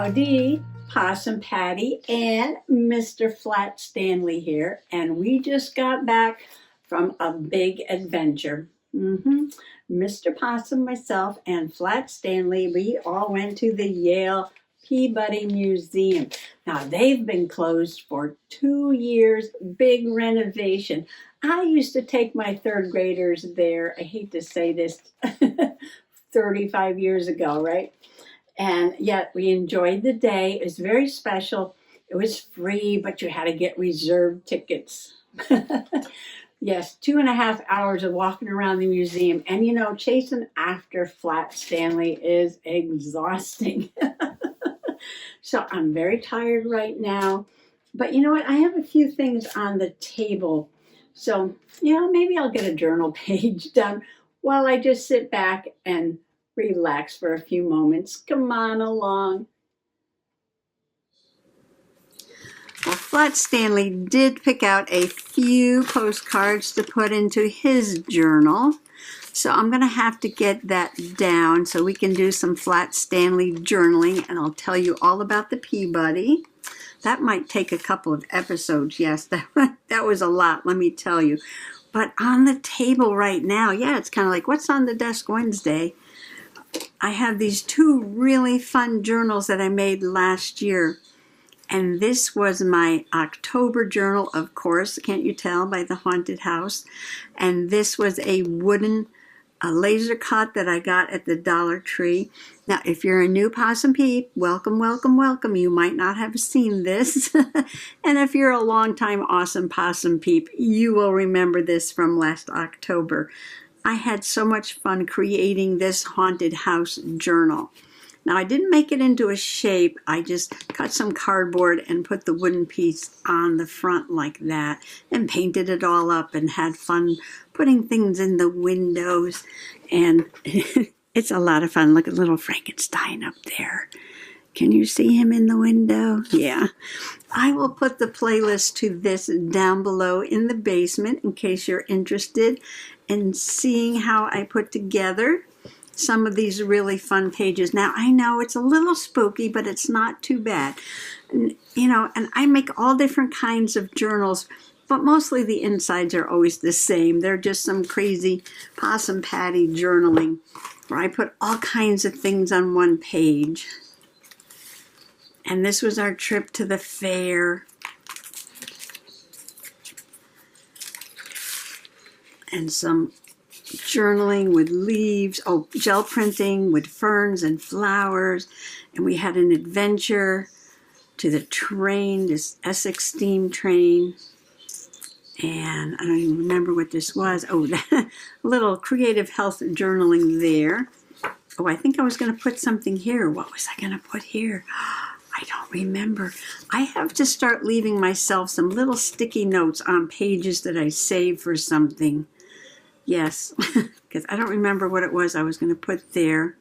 Howdy, Possum Patty and Mr. Flat Stanley here, and we just got back from a big adventure. Mr. Possum, myself, and Flat Stanley, we all went to the Yale Peabody Museum. Now, they've been closed for 2 years, big renovation. I used to take my third graders there. I hate to say this, 35 years ago, right? And yet we enjoyed the day. It was very special. It was free, but you had to get reserved tickets. Yes, 2.5 hours of walking around the museum. And you know, chasing after Flat Stanley is exhausting. So I'm very tired right now. But you know what? I have a few things on the table. So, you know, maybe I'll get a journal page done while I just sit back and relax for a few moments. Come on along. Well, Flat Stanley did pick out a few postcards to put into his journal. So I'm going to have to get that down so we can do some Flat Stanley journaling, and I'll tell you all about the Peabody. That might take a couple of episodes. Yes, that was a lot, let me tell you. But on the table right now, yeah, it's kind of like what's on the desk Wednesday. I have these 2 really fun journals that I made last year. And this was my October journal, of course, can't you tell by the haunted house? And this was a wooden laser cut that I got at the Dollar Tree. Now, if you're a new Possum Peep, welcome, welcome, welcome. You might not have seen this. And if you're a longtime awesome Possum Peep, you will remember this from last October. I had so much fun creating this haunted house journal. Now, I didn't make it into a shape. I just cut some cardboard and put the wooden piece on the front like that and painted it all up and had fun putting things in the windows. And it's a lot of fun. Look at little Frankenstein up there. Can you see him in the window? Yeah. I will put the playlist to this down below in the basement in case you're interested in seeing how I put together some of these really fun pages. Now, I know it's a little spooky, but it's not too bad. And, you know, and I make all different kinds of journals, but mostly the insides are always the same. They're just some crazy Possum Patty journaling where I put all kinds of things on one page. And this was our trip to the fair. And some journaling with leaves, gel printing with ferns and flowers. And we had an adventure to the train, this Essex steam train. And I don't even remember what this was. Oh, a little creative health journaling there. Oh, I think I was going to put something here. What was I going to put here? I don't remember. I have to start leaving myself some little sticky notes on pages that I save for something. Yes, because I don't remember what it was I was going to put there.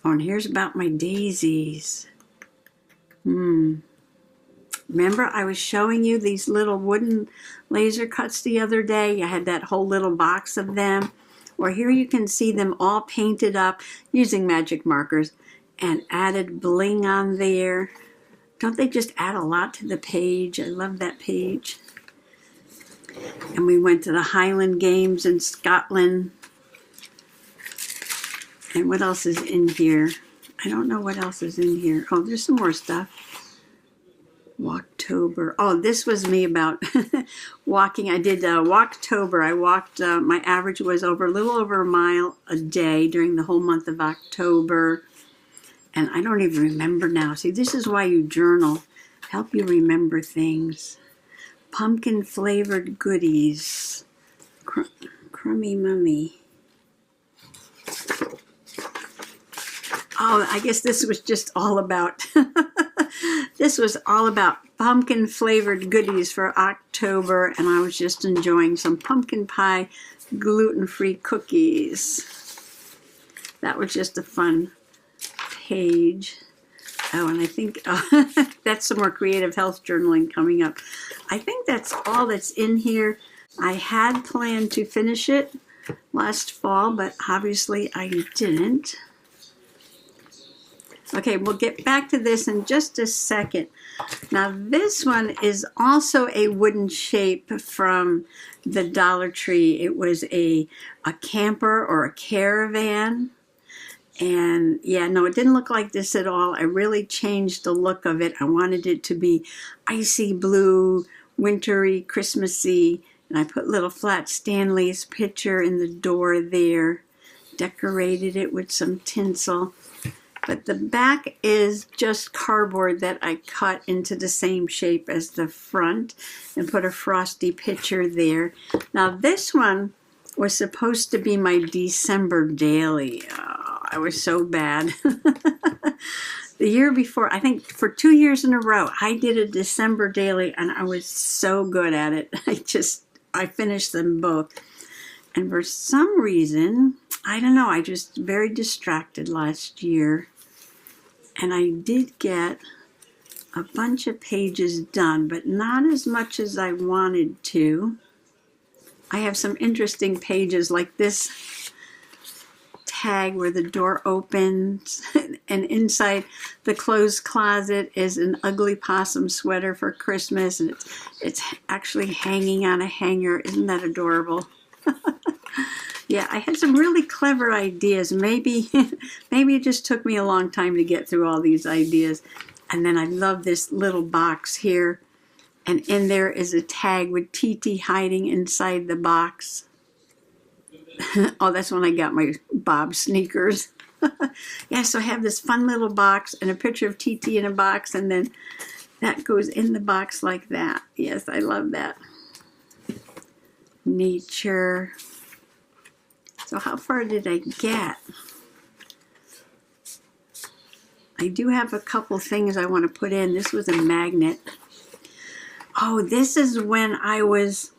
Oh, and here's about my daisies. Remember I was showing you these little wooden laser cuts the other day? I had that whole little box of them. Or here you can see them all painted up using magic markers and added bling on there. Don't they just add a lot to the page? I love that page. And we went to the Highland Games in Scotland. And what else is in here? I don't know what else is in here. Oh, there's some more stuff. Walktober. Oh, this was me about walking. I did Walktober. I walked, my average was a little over a mile a day during the whole month of October. And I don't even remember now. See, this is why you journal. Help you remember things. Pumpkin flavored goodies. Crummy Mummy. Oh, I guess this was just all about, this was all about pumpkin flavored goodies for October, and I was just enjoying some pumpkin pie gluten-free cookies. That was just a fun page. Oh, and I think that's some more creative health journaling coming up. I think that's all that's in here. I had planned to finish it last fall, but obviously I didn't. Okay, we'll get back to this in just a second. Now this one is also a wooden shape from the Dollar Tree. It was a camper or a caravan. And yeah, no, it didn't look like this at all. I really changed the look of it. I wanted it to be icy blue, wintry, Christmassy. And I put little Flat Stanley's picture in the door there. Decorated it with some tinsel. But the back is just cardboard that I cut into the same shape as the front and put a frosty picture there. Now this one was supposed to be my December daily. Oh, I was so bad. The year before, I think for 2 years in a row, I did a December daily and I was so good at it. I finished them both. And for some reason, I don't know, I just very distracted last year. And I did get a bunch of pages done, but not as much as I wanted to. I have some interesting pages like this tag where the door opens and inside the clothes closet is an ugly possum sweater for Christmas, and it's actually hanging on a hanger. Isn't that adorable? Yeah, I had some really clever ideas. Maybe it just took me a long time to get through all these ideas. And then I love this little box here. And in there is a tag with TT hiding inside the box. Oh, that's when I got my Bob sneakers. Yeah, so I have this fun little box and a picture of TT in a box. And then that goes in the box like that. Yes, I love that. Nature. So how far did I get? I do have a couple things I want to put in. This was a magnet. Oh, this is when I was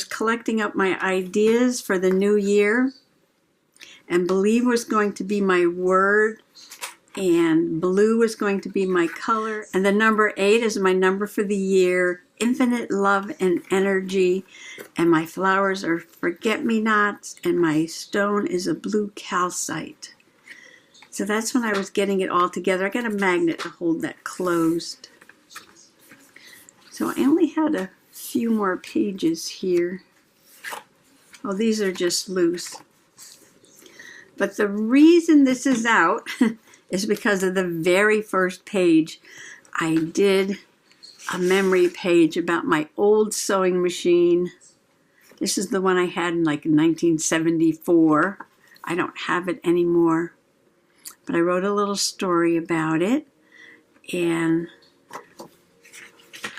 collecting up my ideas for the new year. And believe was going to be my word. And blue was going to be my color. And the number 8 is my number for the year. Infinite love and energy. And my flowers are forget-me-nots. And my stone is a blue calcite. So that's when I was getting it all together. I got a magnet to hold that closed. So I only had a few more pages here. Oh, these are just loose. But the reason this is out is because of the very first page. I did a memory page about my old sewing machine. This is the one I had in like 1974. I don't have it anymore. But I wrote a little story about it. And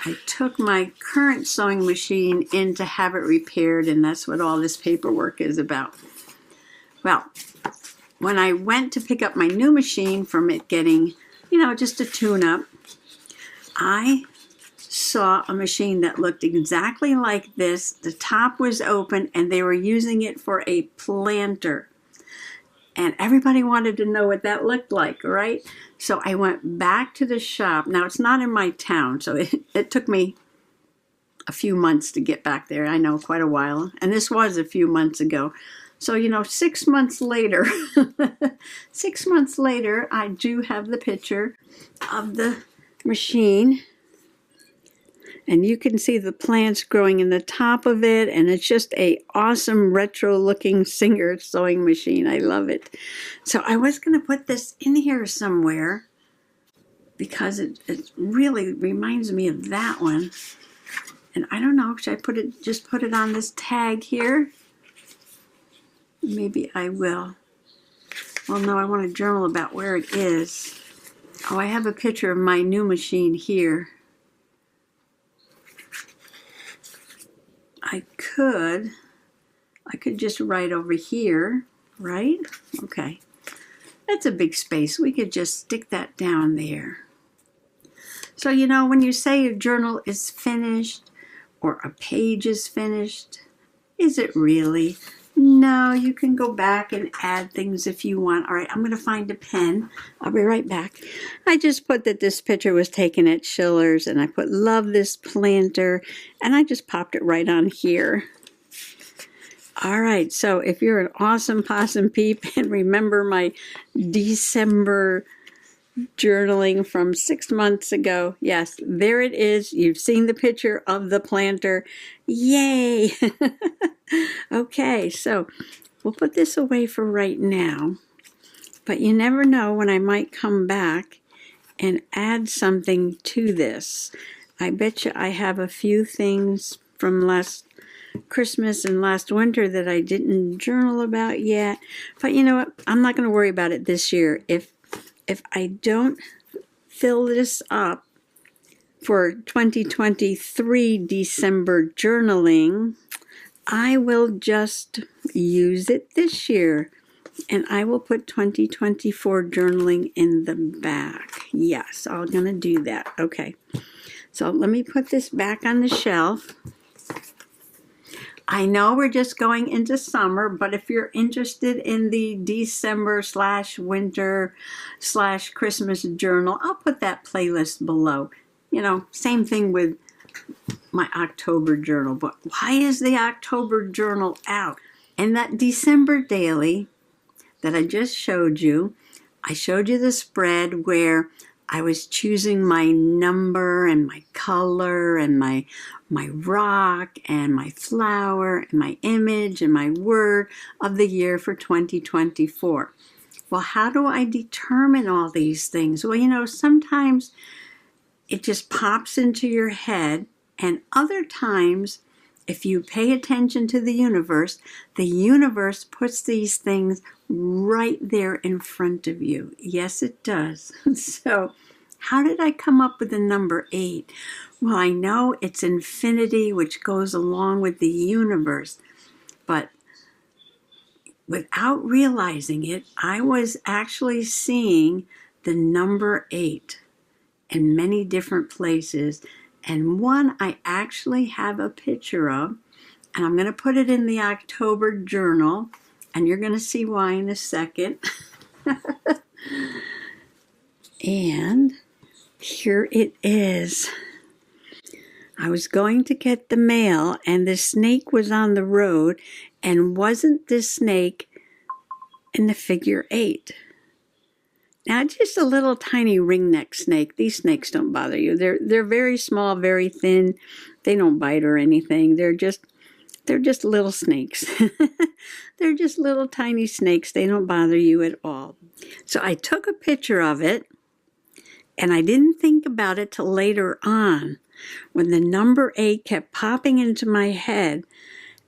I took my current sewing machine in to have it repaired, and that's what all this paperwork is about. Well, when I went to pick up my new machine from it getting, just a tune-up, I saw a machine that looked exactly like this. The top was open, and they were using it for a planter. And everybody wanted to know what that looked like, right? So I went back to the shop. Now, it's not in my town, so it took me a few months to get back there. I know, quite a while. And this was a few months ago. So, 6 months later, 6 months later, I do have the picture of the machine. And you can see the plants growing in the top of it. And it's just a awesome retro-looking Singer sewing machine. I love it. So I was going to put this in here somewhere because it really reminds me of that one. And I don't know, should I just put it on this tag here? Maybe I will. Well, no, I want to journal about where it is. Oh, I have a picture of my new machine here. I could just write over here, right? Okay. That's a big space. We could just stick that down there. So, when you say your journal is finished or a page is finished, is it really? No, you can go back and add things if you want. All right, I'm going to find a pen. I'll be right back. I just put that this picture was taken at Schiller's, and I put love this planter, and I just popped it right on here. All right, so if you're an awesome possum peep and remember my December journaling from 6 months ago, yes, there it is. You've seen the picture of the planter. Yay! Okay, so we'll put this away for right now, but you never know when I might come back and add something to this. I bet you I have a few things from last Christmas and last winter that I didn't journal about yet. But you know what? I'm not going to worry about it this year. If I don't fill this up for 2023 December journaling, I will just use it this year. And I will put 2024 journaling in the back. Yes, I'm going to do that. Okay. So let me put this back on the shelf. I know we're just going into summer, but if you're interested in the December/winter/Christmas journal, I'll put that playlist below. You know, same thing with my October journal. But why is the October journal out? And that December daily that I just showed you, I showed you the spread where I was choosing my number and my color and my rock and my flower and my image and my word of the year for 2024. Well, how do I determine all these things? Well, you know, sometimes it just pops into your head, and other times, if you pay attention to the universe puts these things right there in front of you. Yes, it does. So, how did I come up with the number 8? Well, I know it's infinity, which goes along with the universe. But without realizing it, I was actually seeing the number 8 in many different places. And one I actually have a picture of, and I'm going to put it in the October journal, and you're going to see why in a second. And here it is. I was going to get the mail, and the snake was on the road, and wasn't this snake in the figure 8? Now, just a little tiny ringneck snake. These snakes don't bother you. They're very small, very thin. They don't bite or anything. They're just little snakes. They're just little tiny snakes. They don't bother you at all. So I took a picture of it, and I didn't think about it till later on when the number 8 kept popping into my head,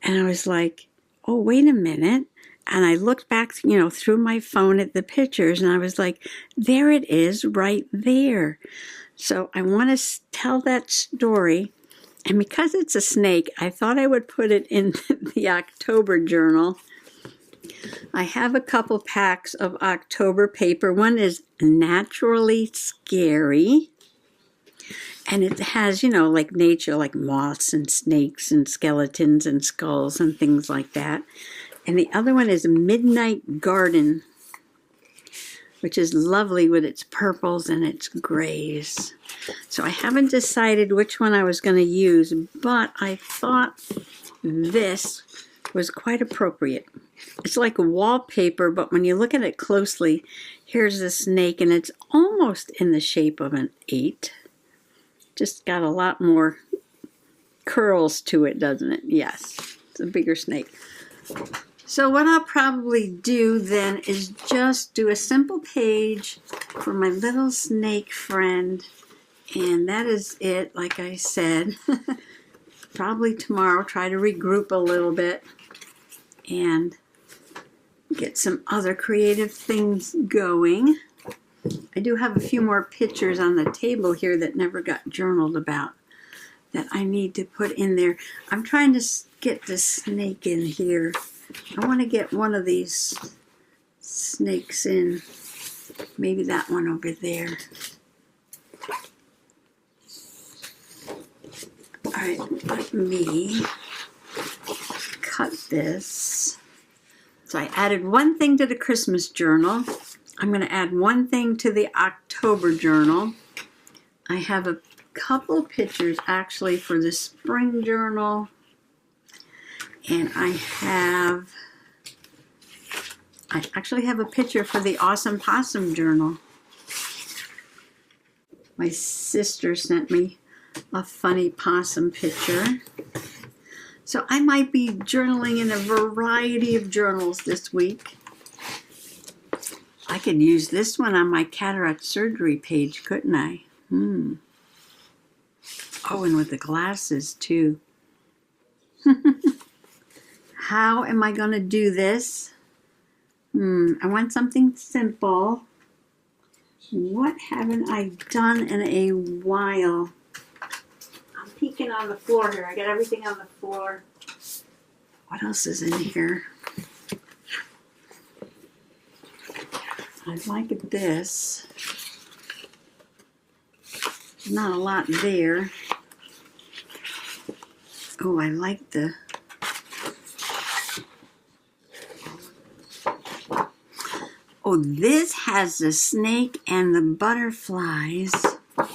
and I was like, oh, wait a minute. And I looked back, you know, through my phone at the pictures, and I was like, there it is right there. So I want to tell that story. And because it's a snake, I thought I would put it in the October journal. I have a couple packs of October paper. One is Naturally Scary. And it has, you know, like nature, like moths and snakes and skeletons and skulls and things like that. And the other one is Midnight Garden, which is lovely with its purples and its grays. So I haven't decided which one I was going to use, but I thought this was quite appropriate. It's like a wallpaper, but when you look at it closely, here's the snake, and it's almost in the shape of an 8. Just got a lot more curls to it, doesn't it? Yes, it's a bigger snake. So what I'll probably do then is just do a simple page for my little snake friend. And that is it, like I said. Probably tomorrow try to regroup a little bit and get some other creative things going. I do have a few more pictures on the table here that never got journaled about that I need to put in there. I'm trying to get the snake in here. I want to get one of these snakes in. Maybe that one over there. All right, let me cut this. So I added one thing to the Christmas journal. I'm going to add one thing to the October journal. I have a couple pictures actually for the spring journal. And I actually have a picture for the Awesome Possum Journal. My sister sent me a funny possum picture. So I might be journaling in a variety of journals this week. I could use this one on my cataract surgery page, couldn't I? Oh, and with the glasses too. How am I going to do this? I want something simple. What haven't I done in a while? I'm peeking on the floor here. I got everything on the floor. What else is in here? I like this. Not a lot there. Oh, I like the... Oh, this has the snake and the butterflies. I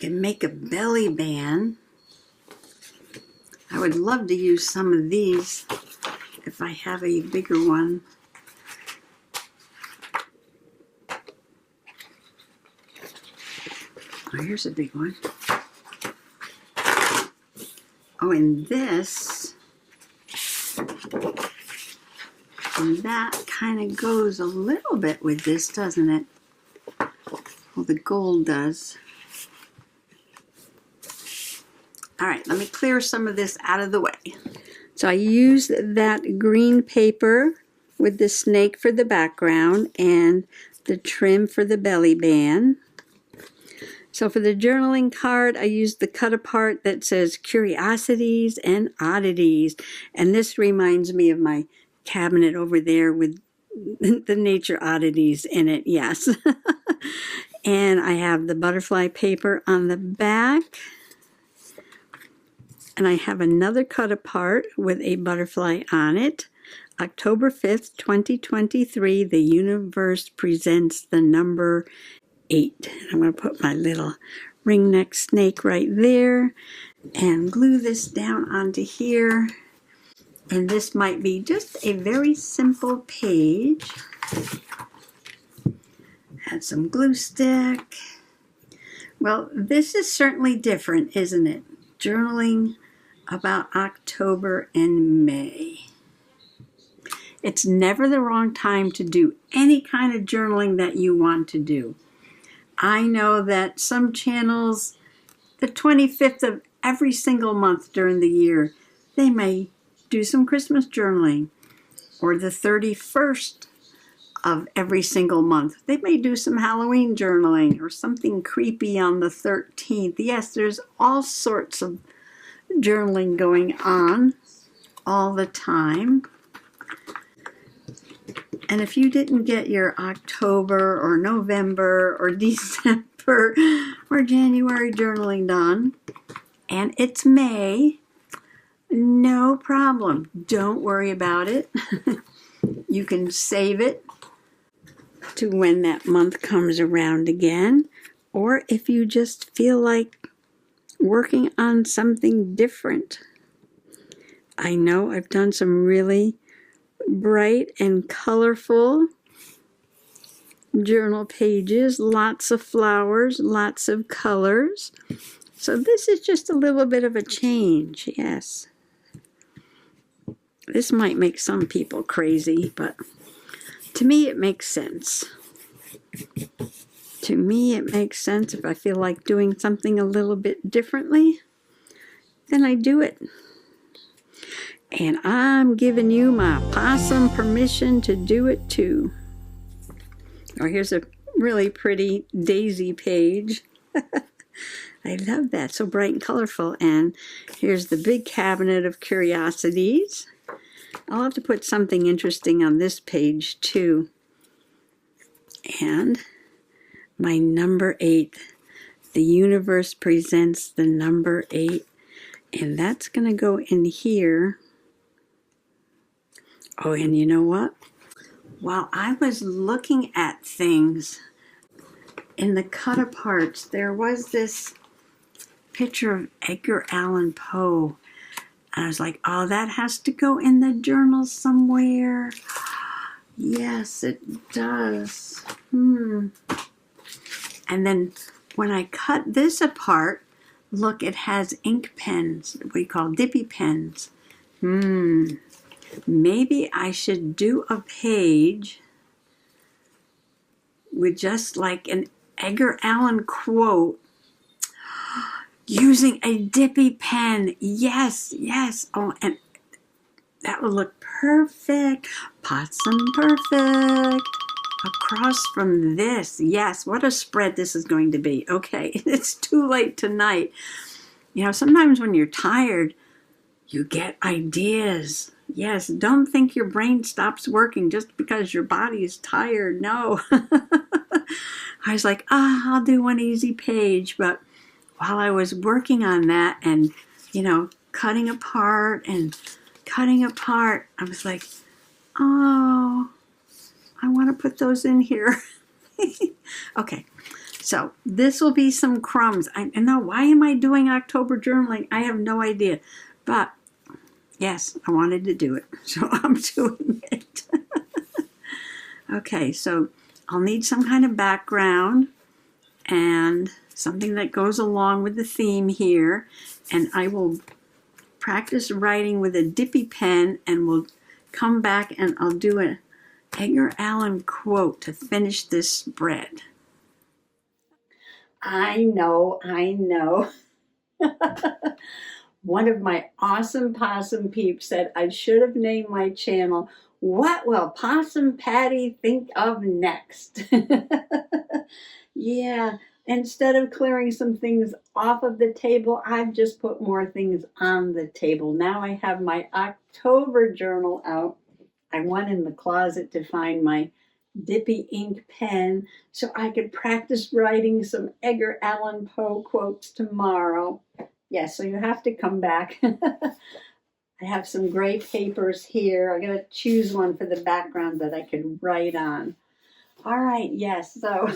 can make a belly band. I would love to use some of these if I have a bigger one. Oh, here's a big one. Oh, and this, and that kind of goes a little bit with this, doesn't it? Well, the gold does. All right, let me clear some of this out of the way. So I used that green paper with the snake for the background and the trim for the belly band. So for the journaling card, I used the cut apart that says Curiosities and Oddities. And this reminds me of my cabinet over there with the nature oddities in it, yes. And I have the butterfly paper on the back. And I have another cut apart with a butterfly on it. October 5th, 2023, the universe presents the number 8. I'm going to put my little ring neck snake right there and glue this down onto here. And this might be just a very simple page. Add some glue stick. Well, this is certainly different, isn't it? Journaling about October and May. It's never the wrong time to do any kind of journaling that you want to do. I know that some channels, the 25th of every single month during the year, they may do some Christmas journaling. Or the 31st of every single month, they may do some Halloween journaling or something creepy on the 13th. Yes, there's all sorts of journaling going on all the time. And if you didn't get your October or November or December or January journaling done, and it's May, no problem. Don't worry about it. You can save it to when that month comes around again. Or if you just feel like working on something different. I know I've done some really bright and colorful journal pages, lots of flowers, lots of colors. So this is just a little bit of a change, yes. This might make some people crazy, but to me it makes sense. To me it makes sense. If I feel like doing something a little bit differently, then I do it. And I'm giving you my possum permission to do it too. Oh, here's a really pretty daisy page. I love that, so bright and colorful. And here's the big cabinet of curiosities. I'll have to put something interesting on this page too. And my number 8. The universe presents the number 8. And that's going to go in here. Oh, and you know what? While I was looking at things in the cut-aparts, there was this picture of Edgar Allan Poe. And I was like, oh, that has to go in the journal somewhere. Yes, it does. And then when I cut this apart, look, it has ink pens, what we call dippy pens. Maybe I should do a page with just like an Edgar Allan quote using a dippy pen. Yes, yes. Oh, and that would look perfect. Possum perfect. Across from this. Yes, what a spread this is going to be. Okay, it's too late tonight. You know, sometimes when you're tired, you get ideas. Yes, don't think your brain stops working just because your body is tired. No. I was like, I'll do one easy page. But while I was working on that and, you know, cutting apart, I was like, oh, I want to put those in here. Okay, so this will be some crumbs. I know, why am I doing October journaling? I have no idea. But yes, I wanted to do it, so I'm doing it. Okay, so I'll need some kind of background and something that goes along with the theme here. And I will practice writing with a dippy pen, and we'll come back and I'll do an Edgar Allan quote to finish this spread. I know. One of my awesome possum peeps said I should have named my channel, What Will Possum Patty Think of Next? Yeah, instead of clearing some things off of the table, I've just put more things on the table. Now I have my October journal out. I went in the closet to find my dippy ink pen so I could practice writing some Edgar Allan Poe quotes tomorrow. Yes, so you have to come back. I have some gray papers here. I'm going to choose one for the background that I could write on. All right, yes, so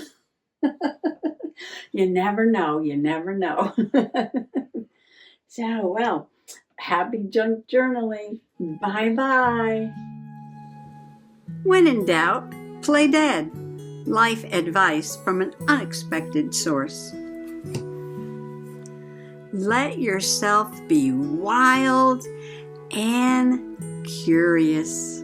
you never know. So, well, happy junk journaling. Bye-bye. When in doubt, play dead. Life advice from an unexpected source. Let yourself be wild and curious.